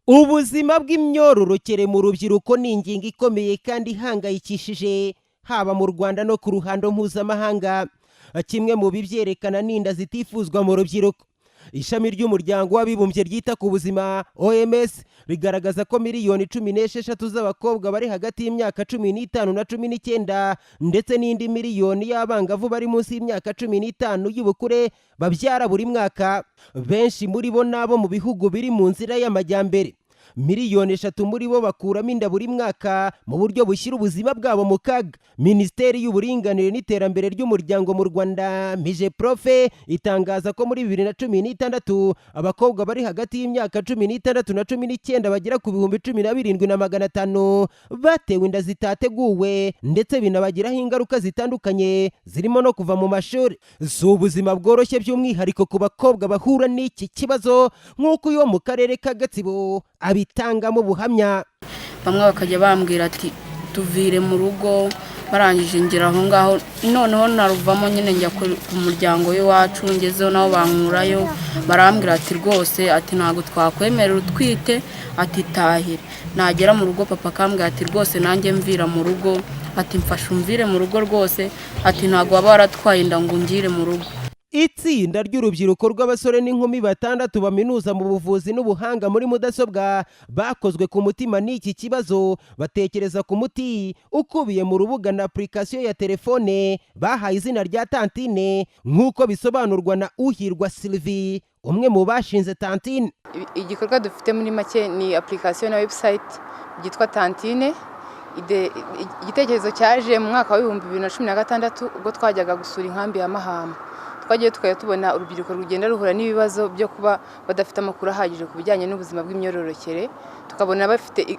Ubuzima bw'imyororokere mu rubyiruko ni ingingo ikomeye kandi ihangayikishije haba mu Rwanda no ku ruhando mpuzamahanga. Kimwe mu bibyerekana ni inda zitifuzwa mu rubyiruko. Ishami ry'umuryango w'abibumbye ryita ku buzima OMS rigaragaza ko miliyoni 16 z'abakobwa bari hagati y'imyaka 15 na 19 ndetse n'indi miliyoni y'abangavu bari munsi y'imyaka 15 y'ubukure babyara buri mwaka. Benshi muri bo nabo mu bihugu biri mu nzira y'amajyambere. Miliyoni 3 muri bo bakuramo inda buri mwaka mu buryo bushyira ubuzima bwabo mu kaga. Minisiteri y'uburinganire n'iterambere ry'umuryango mu Rwanda Profe itangaza ko muri 2016 abakobwa bari hagati y'imyaka 16 na 19 bagera ku 17,500 batewe inda zitateguwe ndetse binabagiraho ingaruka zitandukanye zirimo no kuva mu mashuri. Si ubuzima bworoshye by'umwihariko ku bakobwa bahura n'iki kibazo nk'uko uyo mu karere ka Gatsibo abitangamo buhamya. Bamwe bakajya bambwira ati tuvire mu rugo, barangije ngira aho ngaho noneho naruvamo nyine njya ku muryango w'iwacu ngezeho naho bankurayo barambwira ati rwose ati ntago twakwemerera utwite ati tahire. Nagera mu rugo papa kambwira ati rwose nanjye mvira mu rugo ati mfasha umvire mu rugo rwose ati ntago waba waratwaye inda ngo ngire mu rugo. Itsinda ry'urubyiruko rw'abasore n'inkumi 6 baminuza mu buvuzi n'ubuhanga muri mudasobwa bakozwe ku mutima n'iki kibazo, batekereza ku muti ukubiye mu rubuga na application ya telefone bahaye izina rya Tantine nk'uko bisobanurwa na Uhirwa Sylvie, umwe mu bashinze Tantine. Igikorwa dufite muri make ni application na website byitwa Tantine. Igitekerezo cyaje mu mwaka wa 2016 ubwo twajyaga gusura inkambi ya Mahama. Twagiye tukajya tubona urubyiruko rugenda ruhura n'ibibazo byo kuba badafite amakuru ahagije ku bijyanye n'ubuzima bw'imyororokere, tukabona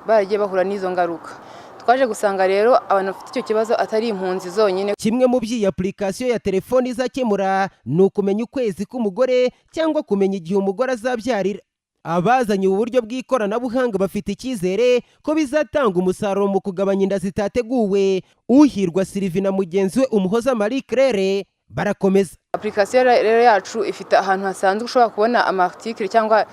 baragiye bahura n'izo ngaruka. Twaje gusanga rero abantu bafite icyo kibazo atari impunzi zonyine. Kimwe mu by'iyi application ya telefone izakemura ni ukumenya ukwezi k'umugore cyangwa kumenya igihe umugore azabyarira. Abazanye uburyo bw'ikoranabuhanga bafite icyizere ko bizatanga umusaruro mu kugabanya inda zitateguwe. Uhirwa Sylvie na mugenzi we Umuhoza Marie Claire barakomeza. Application rero yacu ifite ahantu hasanzwe ushobora kubona amarticle cyangwa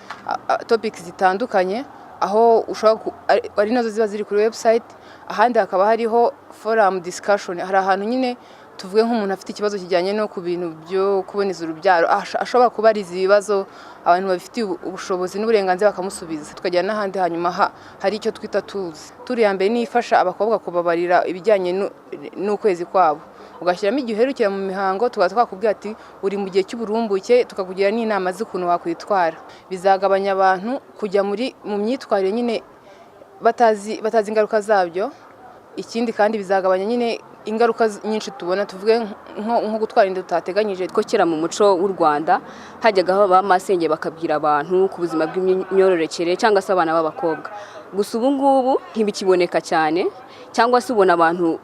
topics zitandukanye, aho ushobora ari nazo ziba ziri kuri website, ahandi hakaba hariho forum discussion. Hari ahantu nyine tuvuge nk'umuntu afite ikibazo kijyanye no ku bintu byo kuboneza urubyaro ashobora kubariza ibibazo abantu bafite ubushobozi n'uburenganzira bakamusubiza. Tukajya n'ahandi hanyuma hari icyo twita tools. Turi ya mbere ni ifasha abakobwa kubabarira ibijyanye n'ukwezi kwabo. Ugashyiramo igihe uherukira mu mihango twakubwira ati uri mu gihe cy'uburumbuke, tukakugira n'inama z'ukuntu wakwitwara. Bizagabanya abantu kujya mu myitwarire nyine batazi ingaruka zabyo. Ikindi kandi bizagabanya nyine ingaruka nyinshi tubona, tuvuge nko gutwara inda zitateganyijwe. Ko kera mu muco w'u Rwanda hajyaga amasenge bakabwira abantu ku buzima bw'imyororokere cyangwa se abana b'abakobwa. Gusa ubu ngubu ntibikiboneka cyane, cyangwa se ubona abantu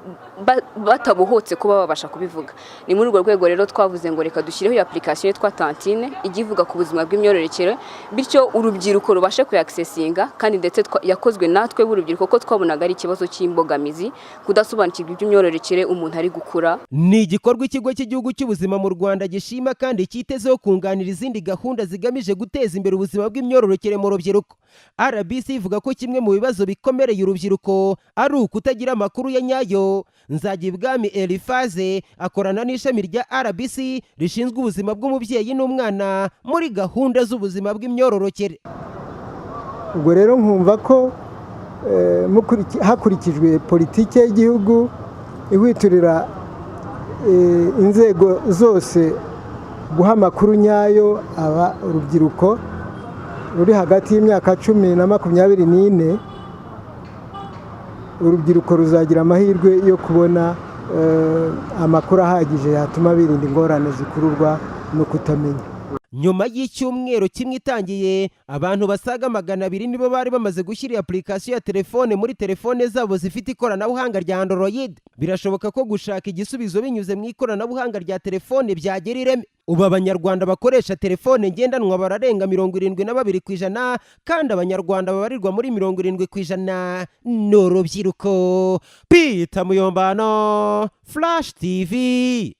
batabohotse kuba babasha kubivuga. Ni muri urwo rwego rero twavuze ngo reka dushyireho iyi application yitwa Tantine igivuga ku buzima bw'imyororokere, bityo urubyiruko rubashe kuyaccessinga, kandi ndetse yakozwe natwe b'urubyiruko ko twabonaga ari ikibazo cy'imbogamizi kudasobanukirwa iby'imyororokere umuntu ari gukura. Ni igikorwa ikigo cy'igihugu cy'ubuzima mu Rwanda gishima kandi cyitezeho kunganira izindi gahunda zigamije guteza imbere ubuzima bw'imyororokere mu rubyiruko. RBC ivuga ko kimwe mu bibazo bikomereye urubyiruko ari ukutagira amakuru ya nyayo. Nzagibwami Elifaze akorana n'ishami rya RBC rishinzwe ubuzima bw'umubyeyi n'umwana muri gahunda z'ubuzima bw'imyororokere. Ubwo rero nkumva ko hakurikijwe politike y'igihugu ihwiturira inzego zose guha amakuru nyayo aba urubyiruko ruri hagati y'imyaka 10 na 24, urubyiruko ruzagira amahirwe yo kubona amakuru ahagije yatuma birinda ingorane zikururwa no kutamenya. Nyuma y'icyumweru kimwe itangiye, abantu basaga 200 nibo bari bamaze gushyira application ya telefone muri telefone zabo zifite ikoranabuhanga rya Android. Birashoboka ko gushaka igisubizo binyuze mu ikoranabuhanga rya telefone byagera ireme. Ubu Abanyarwanda bakoresha telefone ngendanwa bararenga 72%, kandi Abanyarwanda babarirwa muri 70% n'urubyiruko. Peter Muyombano, Flash TV.